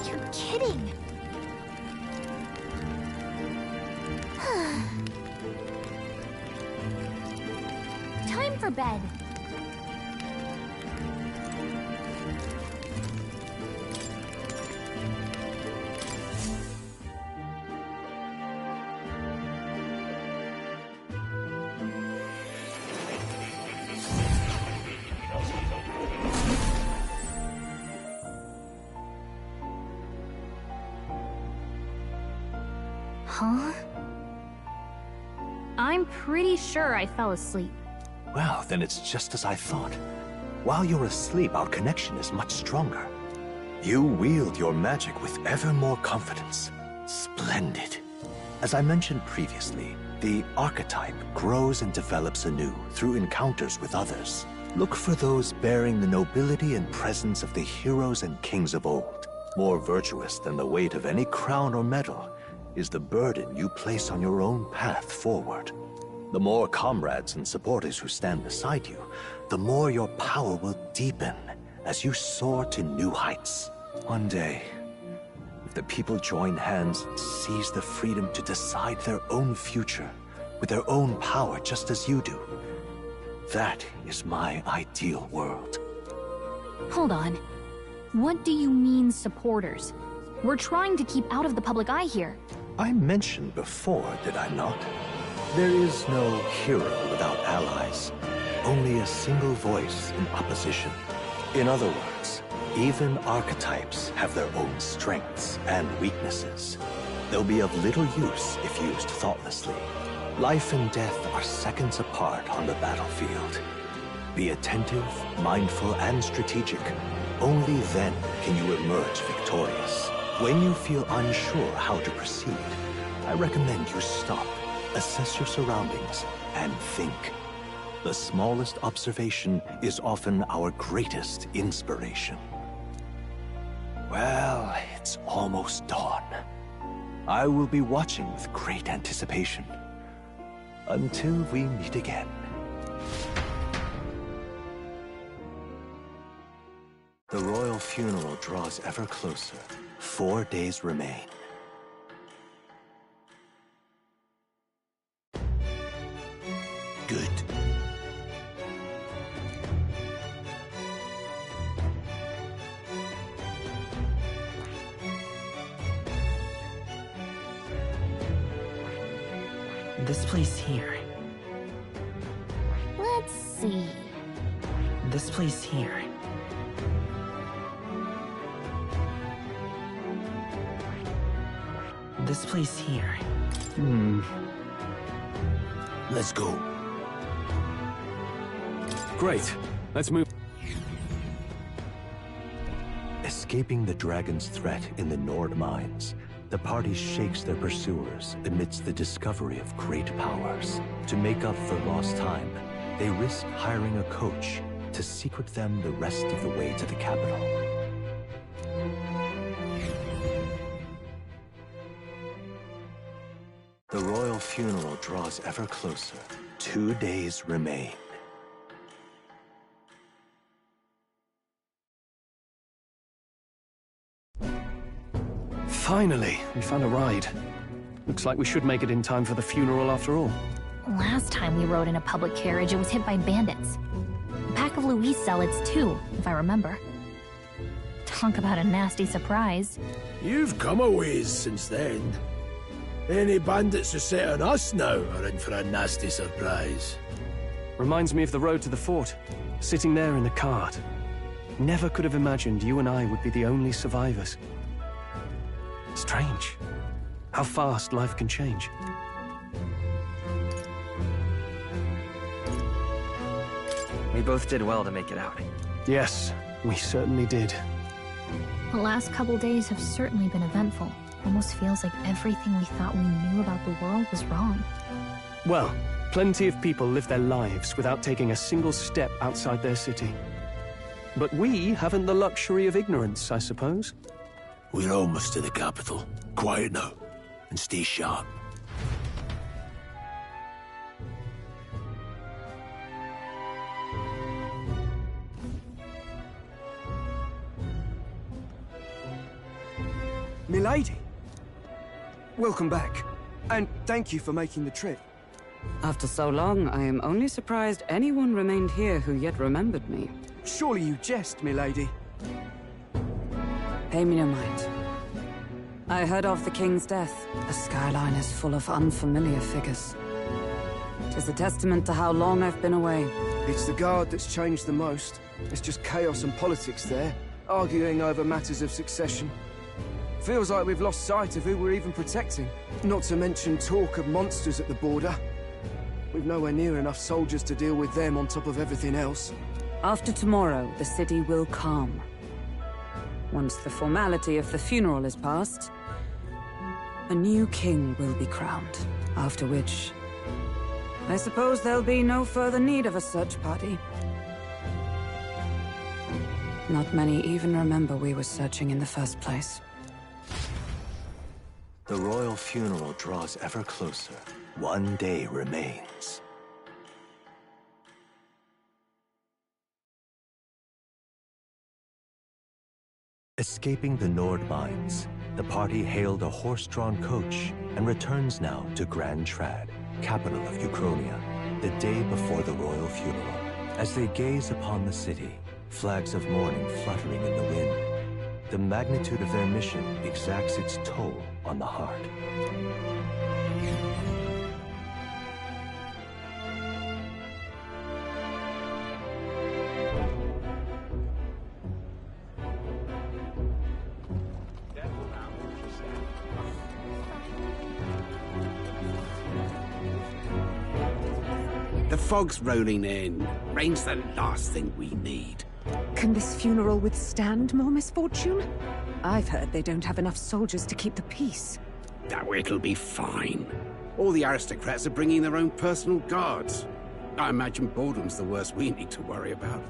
You're kidding! Time for bed. Huh? I'm pretty sure I fell asleep. Well, then it's just as I thought. While you're asleep, our connection is much stronger. You wield your magic with ever more confidence. Splendid. As I mentioned previously, the archetype grows and develops anew through encounters with others. Look for those bearing the nobility and presence of the heroes and kings of old. More virtuous than the weight of any crown or medal is the burden you place on your own path forward. The more comrades and supporters who stand beside you, the more your power will deepen as you soar to new heights. One day, if the people join hands and seize the freedom to decide their own future with their own power just as you do, that is my ideal world. Hold on. What do you mean, supporters? We're trying to keep out of the public eye here. I mentioned before, did I not? There is no hero without allies. Only a single voice in opposition. In other words, even archetypes have their own strengths and weaknesses. They'll be of little use if used thoughtlessly. Life and death are seconds apart on the battlefield. Be attentive, mindful, and strategic. Only then can you emerge victorious. When you feel unsure how to proceed, I recommend you stop, assess your surroundings, and think. The smallest observation is often our greatest inspiration. Well, it's almost dawn. I will be watching with great anticipation. Until we meet again. The royal funeral draws ever closer. 4 days remain. Good. This place here. Let's see. This place here. This place here. Let's go. Great. Let's move. Escaping the dragon's threat in the Nord mines, the party shakes their pursuers amidst the discovery of great powers. To make up for lost time, they risk hiring a coach to secret them the rest of the way to the capital. The royal funeral draws ever closer. 2 days remain. Finally, we found a ride. Looks like we should make it in time for the funeral after all. Last time we rode in a public carriage, it was hit by bandits. A pack of Louis zealots, too, if I remember. Talk about a nasty surprise. You've come a ways since then. Any bandits who set on us now are in for a nasty surprise. Reminds me of the road to the fort, sitting there in the cart. Never could have imagined you and I would be the only survivors. Strange. How fast life can change. We both did well to make it out. Yes, we certainly did. The last couple days have certainly been eventful. Almost feels like everything we thought we knew about the world was wrong. Well, plenty of people live their lives without taking a single step outside their city. But we haven't the luxury of ignorance, I suppose. We're almost to the capital. Quiet now, and stay sharp. Milady, welcome back, and thank you for making the trip. After so long, I am only surprised anyone remained here who yet remembered me. Surely you jest, milady. Pay me no mind. I heard of the king's death. The skyline is full of unfamiliar figures. 'Tis a testament to how long I've been away. It's the guard that's changed the most. It's just chaos and politics there, arguing over matters of succession. Feels like we've lost sight of who we're even protecting. Not to mention talk of monsters at the border. We've nowhere near enough soldiers to deal with them on top of everything else. After tomorrow, the city will calm. Once the formality of the funeral is past, a new king will be crowned. After which, I suppose there'll be no further need of a search party. Not many even remember we were searching in the first place. The royal funeral draws ever closer. one day remains. Escaping the Nord mines, the party hailed a horse-drawn coach and returns now to Grand Trad, capital of Uchronia, the day before the royal funeral. As they gaze upon the city, flags of mourning fluttering in the wind, the magnitude of their mission exacts its toll on the heart. The fog's rolling in. Rain's the last thing we need. Can this funeral withstand more misfortune? I've heard they don't have enough soldiers to keep the peace. Oh, it'll be fine. All the aristocrats are bringing their own personal guards. I imagine boredom's the worst we need to worry about.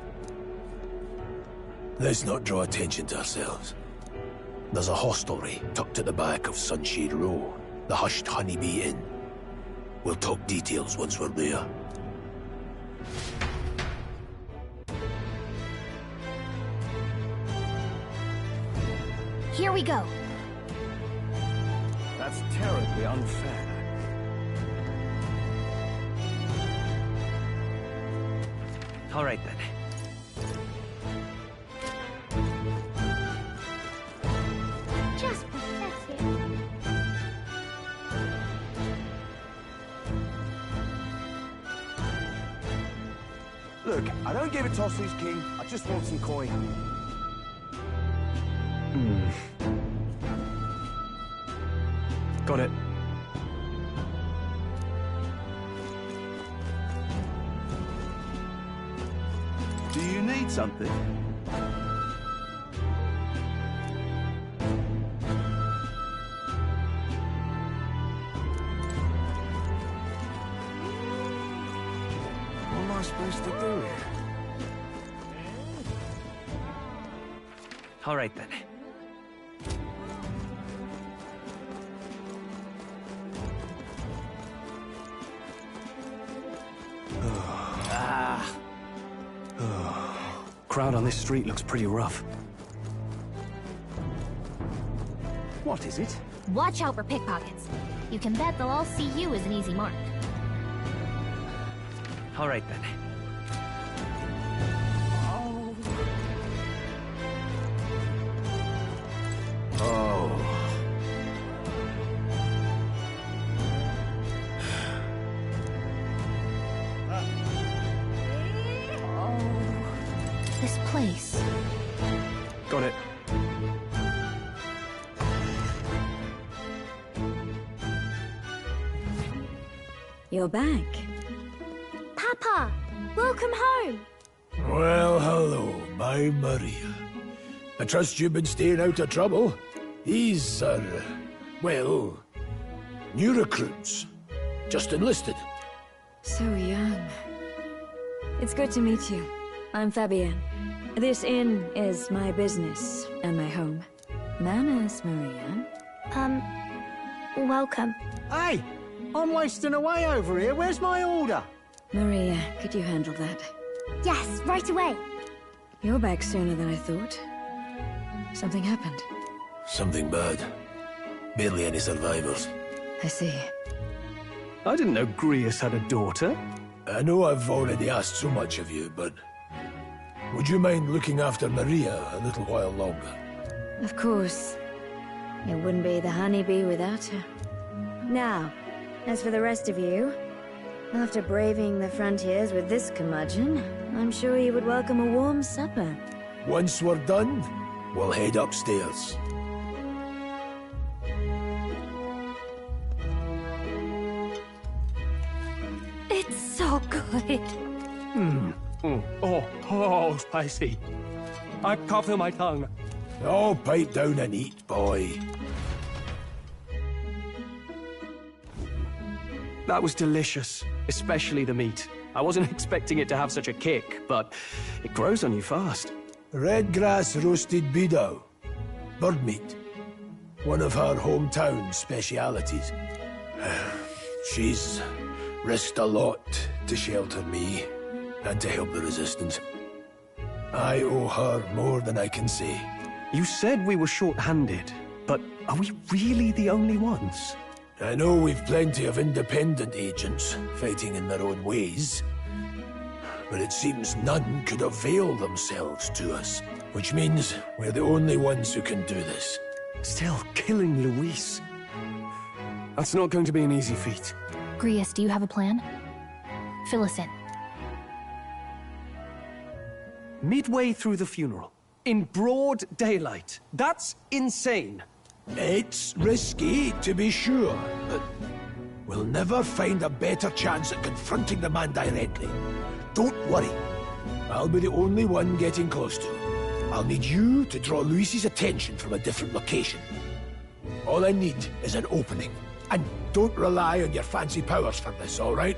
Let's not draw attention to ourselves. There's a hostelry tucked at the back of Sunshade Row, the Hushed Honeybee Inn. We'll talk details once we're there. Here we go. That's terribly unfair. All right, then. Just pathetic. Look, I don't give a toss who's king. I just want some coin. Got it. Do you need something? What am I supposed to do here? All right, then. Crowd on this street looks pretty rough. What is it? Watch out for pickpockets. You can bet they'll all see you as an easy mark. All right, then. This place. Got it. You're back. Papa! Welcome home! Well, hello, my Maria. I trust you've been staying out of trouble. These are, well, new recruits. Just enlisted. So young. It's good to meet you. I'm Fabienne. This inn is my business and my home. Manners, Maria. Welcome. Hey! I'm wasting away over here. Where's my order? Maria, could you handle that? Yes, right away. You're back sooner than I thought. Something happened. Something bad. Barely any survivors. I see. I didn't know Grius had a daughter. I know I've already asked so much of you, but would you mind looking after Maria a little while longer? Of course. It wouldn't be the honeybee without her. Now, as for the rest of you, after braving the frontiers with this curmudgeon, I'm sure you would welcome a warm supper. Once we're done, we'll head upstairs. It's so good. Oh, spicy. I can't feel my tongue. Oh, pipe down and eat, boy. That was delicious, especially the meat. I wasn't expecting it to have such a kick, but it grows on you fast. Red grass roasted bido. Bird meat. One of her hometown specialities. She's risked a lot to shelter me and to help the Resistance. I owe her more than I can say. You said we were short-handed, but are we really the only ones? I know we've plenty of independent agents fighting in their own ways, but it seems none could avail themselves to us, which means we're the only ones who can do this. Still, killing Luis. That's not going to be an easy feat. Grius, do you have a plan? Fill us in. Midway through the funeral, in broad daylight. That's insane. It's risky, to be sure, but we'll never find a better chance at confronting the man directly. Don't worry. I'll be the only one getting close to him. I'll need you to draw Luis's attention from a different location. All I need is an opening. And don't rely on your fancy powers for this, all right?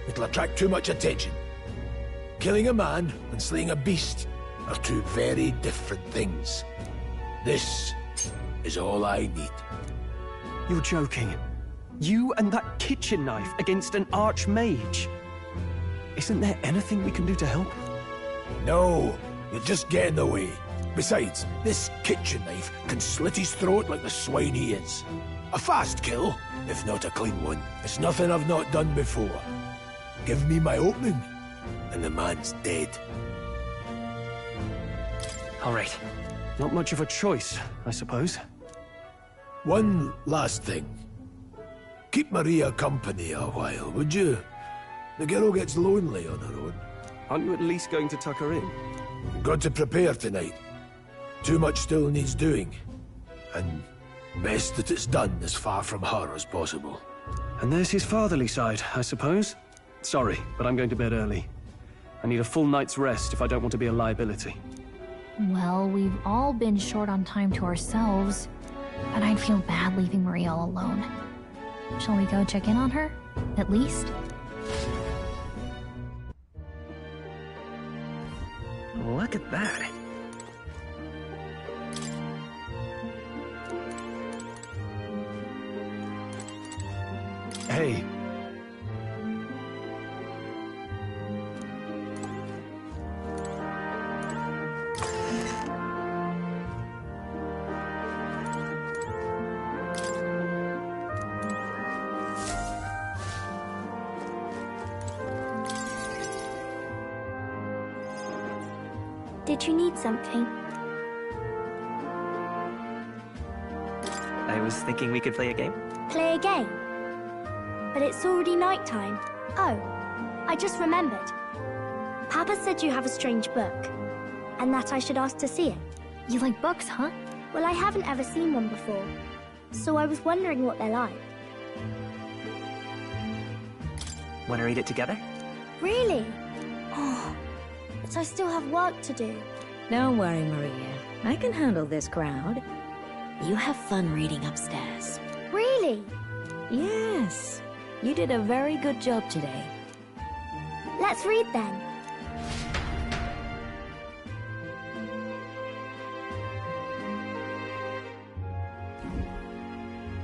It'll attract too much attention. Killing a man and slaying a beast are two very different things. This is all I need. You're joking. You and that kitchen knife against an archmage. Isn't there anything we can do to help? No, you'll just get in the way. Besides, this kitchen knife can slit his throat like the swine he is. A fast kill, if not a clean one. It's nothing I've not done before. Give me my opening, and the man's dead. All right. Not much of a choice, I suppose. One last thing. Keep Maria company a while, would you? The girl gets lonely on her own. Aren't you at least going to tuck her in? Got to prepare tonight. Too much still needs doing. And best that it's done as far from her as possible. And there's his fatherly side, I suppose. Sorry, but I'm going to bed early. I need a full night's rest if I don't want to be a liability. Well, we've all been short on time to ourselves, but I'd feel bad leaving Maria all alone. Shall we go check in on her? At least? Look at that. Hey. Did you need something? I was thinking we could play a game. Play a game? But it's already nighttime. Oh, I just remembered. Papa said you have a strange book, and that I should ask to see it. You like books, huh? Well, I haven't ever seen one before, so I was wondering what they're like. Want to read it together? Really? Oh, but I still have work to do. Don't worry, Maria. I can handle this crowd. You have fun reading upstairs. Really? Yes. You did a very good job today. Let's read then.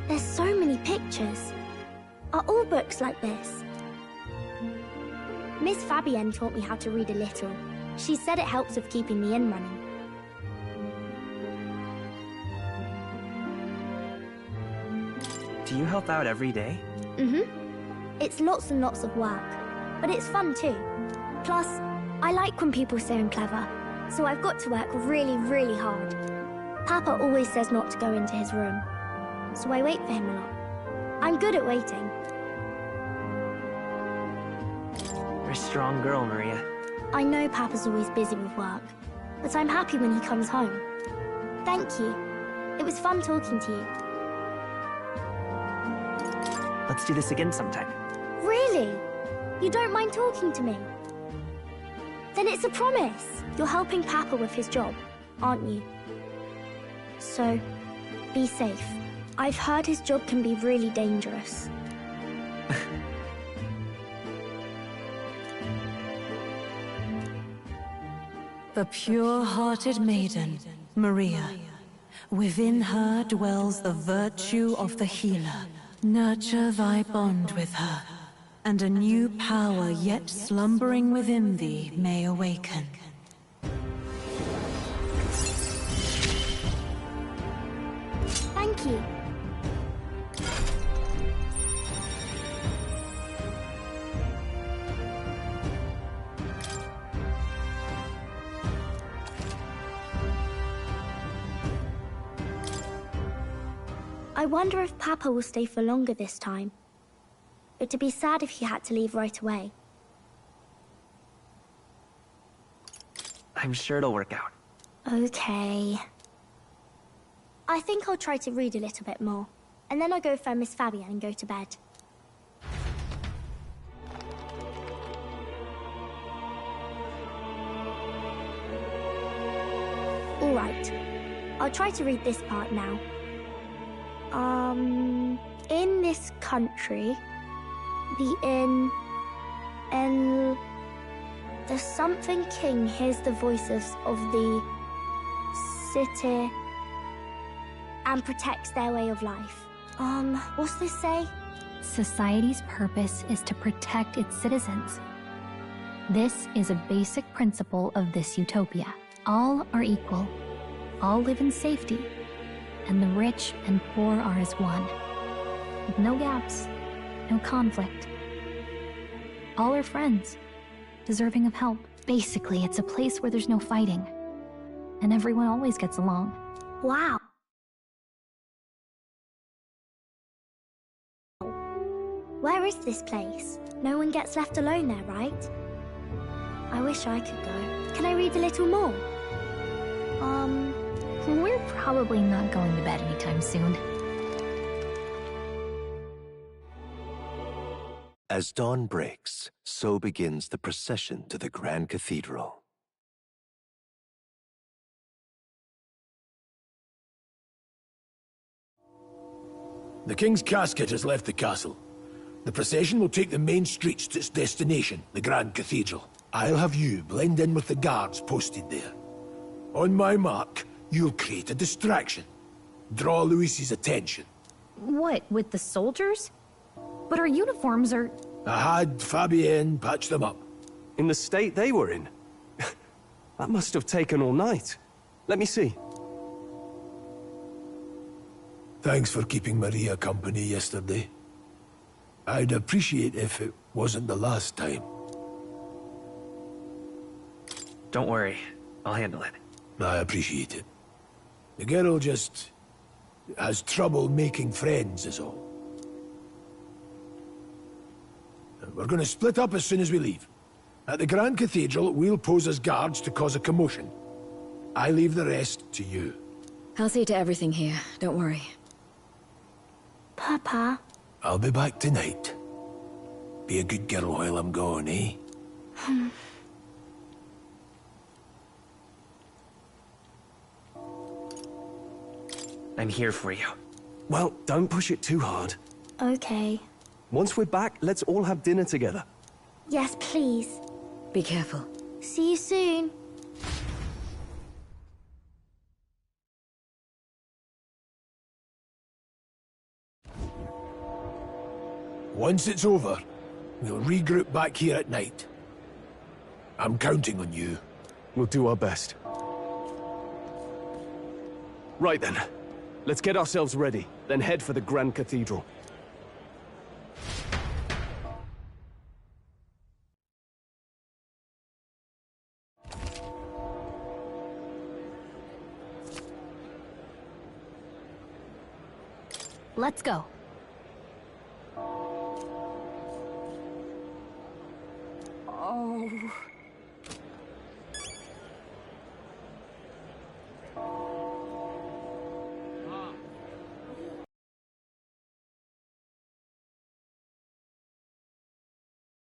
There's so many pictures. Are all books like this? Miss Fabienne taught me how to read a little. She said it helps with keeping the inn running. Do you help out every day? Mm-hmm. It's lots and lots of work, but it's fun too. Plus, I like when people say I'm clever, so I've got to work really, really hard. Papa always says not to go into his room, so I wait for him a lot. I'm good at waiting. You're a strong girl, Maria. I know Papa's always busy with work, but I'm happy when he comes home. Thank you. It was fun talking to you. Let's do this again sometime. Really? You don't mind talking to me? Then it's a promise. You're helping Papa with his job, aren't you? So, be safe. I've heard his job can be really dangerous. The pure-hearted maiden, Maria. Within her dwells the virtue of the healer, Nurture thy bond with her, and a new power yet slumbering within thee may awaken. Thank you. I wonder if Papa will stay for longer this time. It'd be sad if he had to leave right away. I'm sure it'll work out. Okay. I think I'll try to read a little bit more, and then I'll go find Miss Fabian and go to bed. Alright, I'll try to read this part now. In this country, the something king hears the voices of the city and protects their way of life. What's this say? Society's purpose is to protect its citizens. This is a basic principle of this utopia. All are equal. All live in safety. And the rich and poor are as one. With no gaps, no conflict. All are friends, deserving of help. Basically, it's a place where there's no fighting. And everyone always gets along. Wow. Where is this place? No one gets left alone there, right? I wish I could go. Can I read a little more? We're probably not going to bed anytime soon. As dawn breaks, so begins the procession to the Grand Cathedral. The King's casket has left the castle. The procession will take the main streets to its destination, the Grand Cathedral. I'll have you blend in with the guards posted there. On my mark, you'll create a distraction. Draw Luis's attention. What, with the soldiers? But our uniforms are... I had Fabienne patch them up. In the state they were in? That must have taken all night. Let me see. Thanks for keeping Maria company yesterday. I'd appreciate if it wasn't the last time. Don't worry, I'll handle it. I appreciate it. The girl just has trouble making friends, is all. We're gonna split up as soon as we leave. At the Grand Cathedral, we'll pose as guards to cause a commotion. I leave the rest to you. I'll see to everything here, don't worry. Papa? I'll be back tonight. Be a good girl while I'm gone, eh? I'm here for you. Well, don't push it too hard. Okay. Once we're back, let's all have dinner together. Yes, please. Be careful. See you soon. Once it's over, we'll regroup back here at night. I'm counting on you. We'll do our best. Right then. Let's get ourselves ready, then head for the Grand Cathedral. Let's go. Oh...